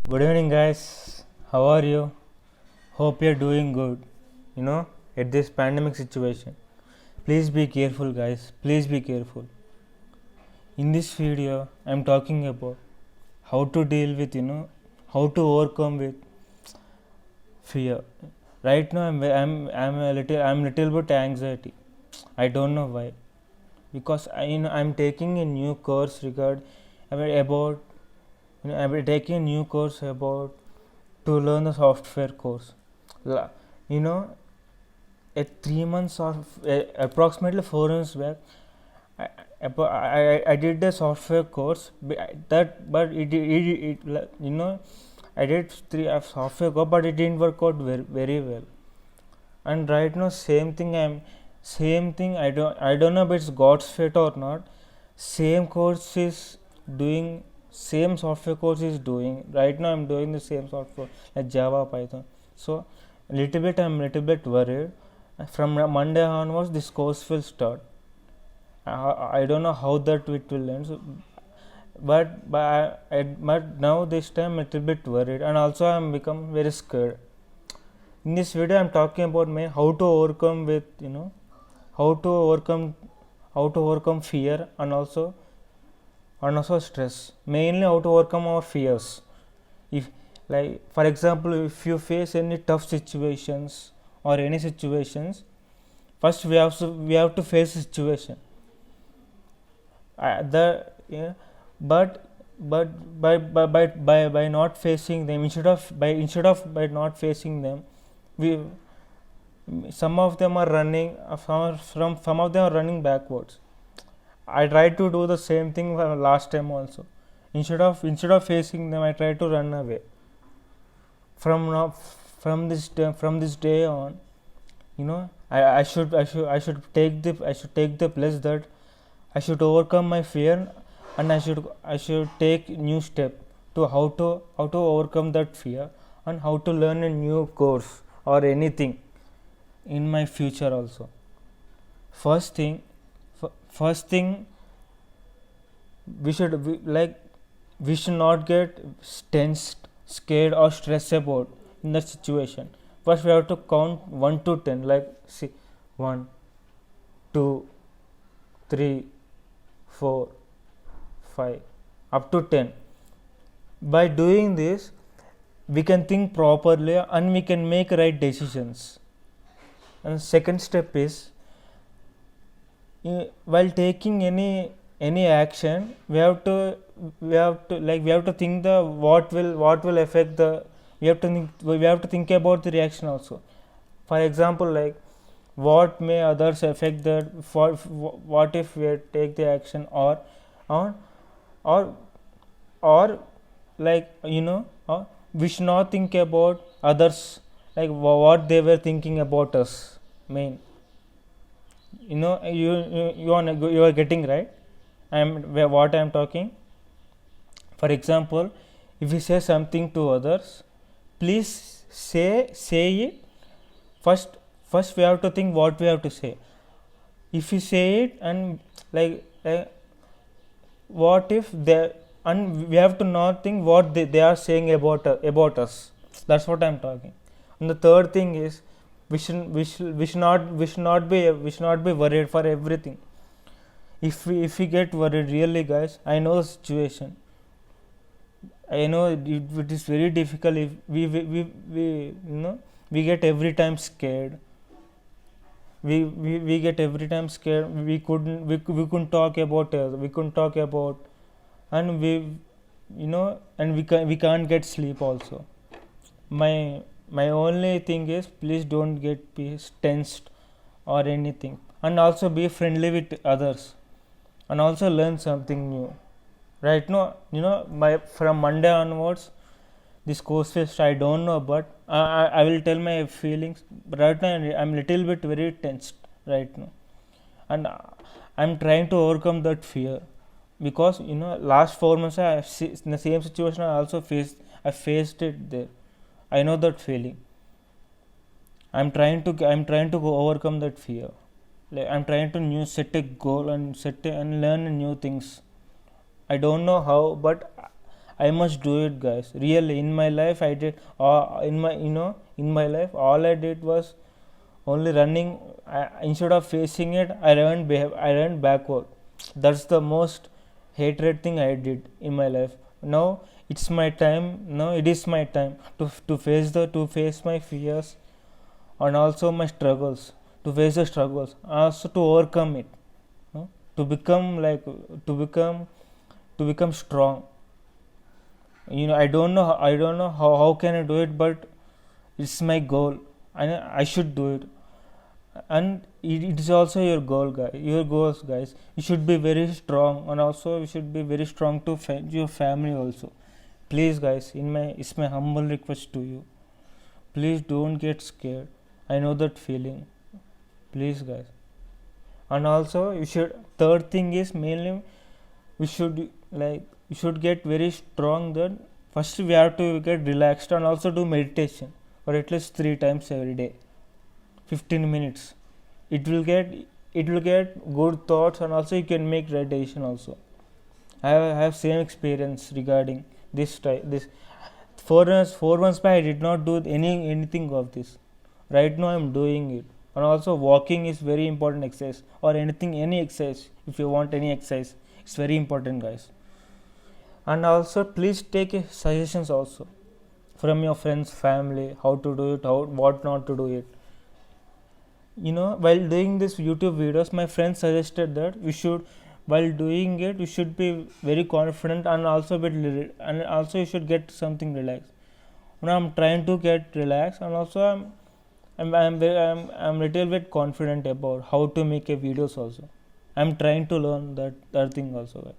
Good evening, guys. How are you? Hope you're doing good. At this pandemic situation, please be careful, guys. Please be careful. In this video, I'm talking about how to deal with, how to overcome with fear. Right now, I'm little bit anxiety. I don't know why. Because I'm taking a new course about I'm taking a new course about to learn the software course. You know, at 3 months or approximately 4 months back, I did a software course. But I did three software course, but it didn't work out very well. And right now, same thing. I don't know if it's God's fate or not. Same course is doing same software course is doing right now. I'm doing the same software like Java, Python. So I'm little bit worried. From Monday onwards, this course will start. I don't know how that it will end. So, but now this time I'm a little bit worried, and also I'm become very scared. In this video, I'm talking about how to overcome with how to overcome fear and also stress. Mainly how to overcome our fears. If, like, for example, if you face any tough situations or any situations, first we have to face the situation. The yeah, but by not facing them, instead of by not facing them, we some of them are running some of them are running backwards. I tried to do the same thing last time also. Instead of facing them, I try to run away. From this day on, I should take the place that I should overcome my fear, and I should take new step to how to overcome that fear, and how to learn a new course or anything in my future also. First thing, we should not get tensed, scared or stressed about in that situation. First we have to count 1 to 10, like, see, 1 2 3 4 5 up to 10. By doing this, we can think properly and we can make right decisions. And second step is, while taking any action, we have to think the what will affect the we have to think about the reaction also. For example, like, what may others affect that, for what if we take the action, or or or like, we should not think about others, like what they were thinking about us. Main, you are getting right. What I am talking. For example, if we say something to others, please say it first. We have to think what we have to say. If we say it, and what if they, and we have to not think what they are saying about us. That's what I am talking. And the third thing is, we should not be worried for everything. If we get worried, really, guys, I know the situation. I know it is very difficult. If we get every time scared. We get every time scared. We couldn't talk about and we can't get sleep also. My only thing is, please don't get tensed or anything, and also be friendly with others, and also learn something new. Right now, from Monday onwards, this course is, I don't know, but I will tell my feelings. But right now, I'm little bit very tensed right now, and I'm trying to overcome that fear, because last 4 months in the same situation I faced it there. I know that feeling. I'm trying to go overcome that fear. Like, I'm trying to set a goal and learn new things. I don't know how, but I must do it, guys. Really, in my life I did, in my life all I did was only running. Instead of facing it, I ran backward. That's the most hatred thing I did in my life. Now it's my time. Now it is my time to face my fears and also my struggles, to face the struggles, also to overcome it, no? to become like to become to become strong. I don't know how can I do it, but it's my goal and I should do it. And it is also your goal, guys. Your goals, guys. You should be very strong, and also you should be very strong to your family also. Please, guys, it's my humble request to you. Please don't get scared. I know that feeling. Please, guys. And also you should, third thing is mainly we should you should get very strong. Then first we have to get relaxed and also do meditation for at least 3 times every day, 15 minutes. It will get good thoughts, and also you can make meditation also. I have same experience regarding this 4 months back I did not do anything of this. Right now I am doing it. And also walking is very important exercise, or any exercise. If you want any exercise, it's very important, guys. And also please take suggestions also from your friends, family, how to do it, what not to do it. While doing this YouTube videos, my friends suggested that while doing it you should be very confident, and also you should get something relaxed. Now I'm trying to get relaxed, and also I'm little bit confident about how to make a videos also. I'm trying to learn that thing also, guys.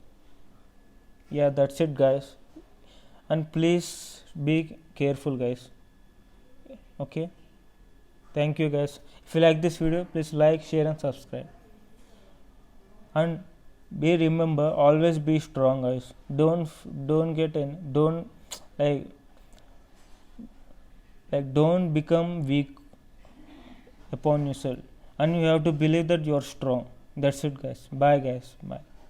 Yeah, that's it, guys. And please be careful, guys. Okay, thank you, guys. If you like this video, please like, share and subscribe. And remember, always be strong, guys. Don't get in don't like don't become weak upon yourself, and you have to believe that you're strong. That's it, guys. Bye, guys. Bye.